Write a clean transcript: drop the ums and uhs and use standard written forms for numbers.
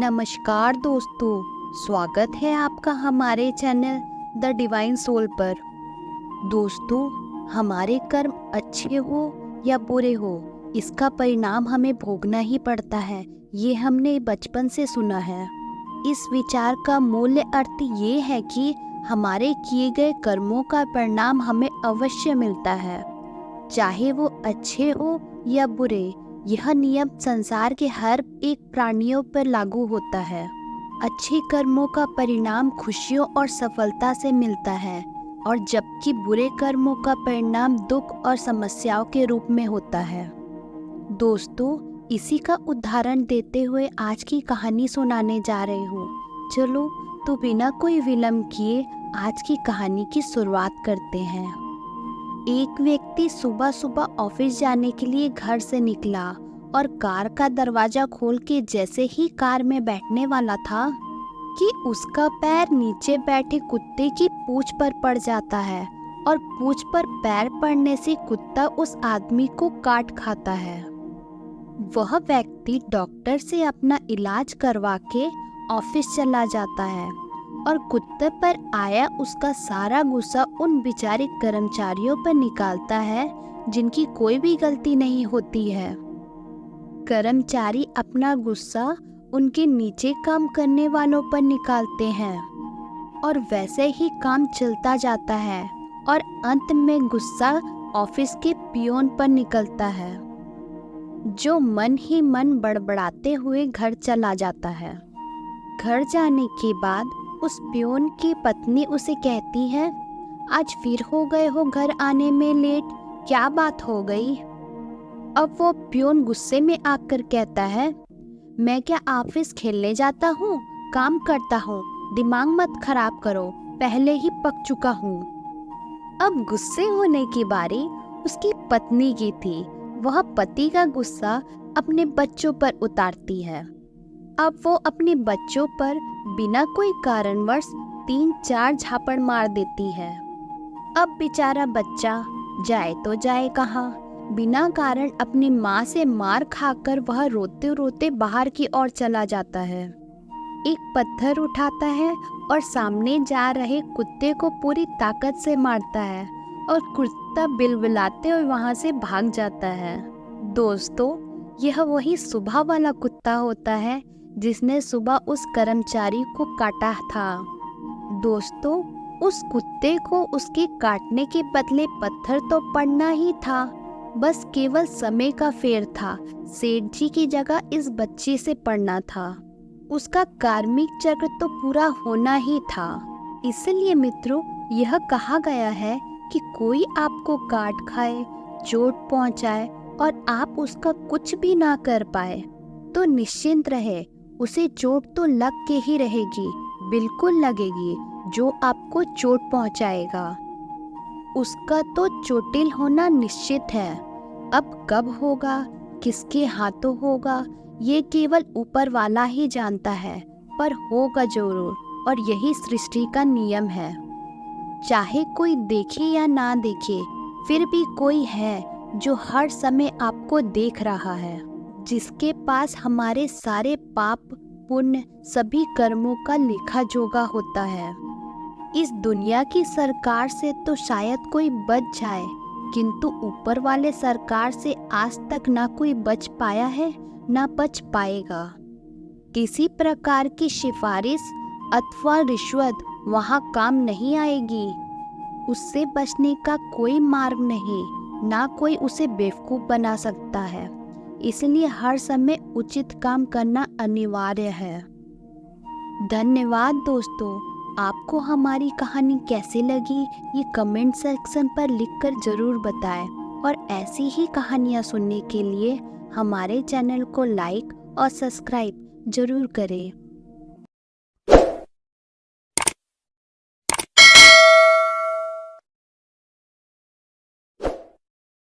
नमस्कार दोस्तों, स्वागत है आपका हमारे चैनल द डिवाइन सोल पर। दोस्तों, हमारे कर्म अच्छे हो या बुरे हो, इसका परिणाम हमें भोगना ही पड़ता है। ये हमने बचपन से सुना है। इस विचार का मूल्य अर्थ ये है कि हमारे किए गए कर्मों का परिणाम हमें अवश्य मिलता है, चाहे वो अच्छे हो या बुरे। यह नियम संसार के हर एक प्राणियों पर लागू होता है। अच्छे कर्मों का परिणाम खुशियों और सफलता से मिलता है, और जबकि बुरे कर्मों का परिणाम दुख और समस्याओं के रूप में होता है। दोस्तों, इसी का उदाहरण देते हुए आज की कहानी सुनाने जा रही हूँ। चलो तो बिना कोई विलंब किए आज की कहानी की शुरुआत करते हैं। एक व्यक्ति सुबह सुबह ऑफिस जाने के लिए घर से निकला और कार का दरवाजा खोल के जैसे ही कार में बैठने वाला था कि उसका पैर नीचे बैठे कुत्ते की पूंछ पर पड़ जाता है, और पूंछ पर पैर पड़ने से कुत्ता उस आदमी को काट खाता है। वह व्यक्ति डॉक्टर से अपना इलाज करवा के ऑफिस चला जाता है और कुत्ते पर आया उसका सारा गुस्सा उन बेचारे कर्मचारियों पर निकालता है जिनकी कोई भी गलती नहीं होती है। कर्मचारी अपना गुस्सा उनके नीचे काम करने वालों पर निकालते हैं, और वैसे ही काम चलता जाता है, और अंत में गुस्सा ऑफिस के पियोन पर निकलता है, जो मन ही मन बड़बड़ाते हुए घर चला जाता है। घर जाने के बाद उस पियोन की पत्नी उसे कहती है, आज फिर हो गए हो घर आने में लेट, क्या बात हो गई? अब वो पियोन गुस्से में आकर कहता है, मैं क्या ऑफिस खेलने जाता हूँ? काम करता हूँ, दिमाग मत खराब करो, पहले ही पक चुका हूँ। अब गुस्से होने की बारी उसकी पत्नी की थी। वह पति का गुस्सा अपने बच्चों पर उतारती है। अब वो अपने बच्चों पर बिना कोई कारणवश 3-4 झापड़ मार देती है। अब बेचारा बच्चा जाए तो जाए कहाँ? बिना कारण अपनी माँ से मार खाकर वह रोते रोते बाहर की ओर चला जाता है। एक पत्थर उठाता है और सामने जा रहे कुत्ते को पूरी ताकत से मारता है, और कुत्ता बिलबिलाते हुए वहाँ से भाग जाता है। दोस्तों, यह वही सुबह वाला कुत्ता होता है जिसने सुबह उस कर्मचारी को काटा था। दोस्तों, उस कुत्ते को उसके काटने के बदले पत्थर तो पड़ना ही था, बस केवल समय का फेर था। सेठ जी की जगह इस बच्चे से पड़ना था। उसका कार्मिक चक्र तो पूरा होना ही था। इसलिए मित्रों, यह कहा गया है कि कोई आपको काट खाए, चोट पहुंचाए और आप उसका कुछ भी ना कर पाए तो निश्चिंत रहे, उसे चोट तो लग के ही रहेगी, बिल्कुल लगेगी। जो आपको चोट पहुंचाएगा उसका तो चोटिल होना निश्चित है। अब कब होगा, किसके हाथों होगा, ये केवल ऊपर वाला ही जानता है, पर होगा जरूर, और यही सृष्टि का नियम है। चाहे कोई देखे या ना देखे, फिर भी कोई है जो हर समय आपको देख रहा है, जिसके पास हमारे सारे पाप पुण्य सभी कर्मों का लेखा जोखा होता है। इस दुनिया की सरकार से तो शायद कोई बच जाए, किंतु ऊपर वाले सरकार से आज तक ना कोई बच पाया है, ना बच पाएगा। किसी प्रकार की सिफारिश अथवा रिश्वत वहाँ काम नहीं आएगी। उससे बचने का कोई मार्ग नहीं, ना कोई उसे बेवकूफ़ बना सकता है। इसलिए हर समय उचित काम करना अनिवार्य है। धन्यवाद दोस्तों। आपको हमारी कहानी कैसी लगी, ये कमेंट सेक्शन पर लिखकर ज़रूर बताएं, और ऐसी ही कहानियाँ सुनने के लिए हमारे चैनल को लाइक और सब्सक्राइब ज़रूर करें।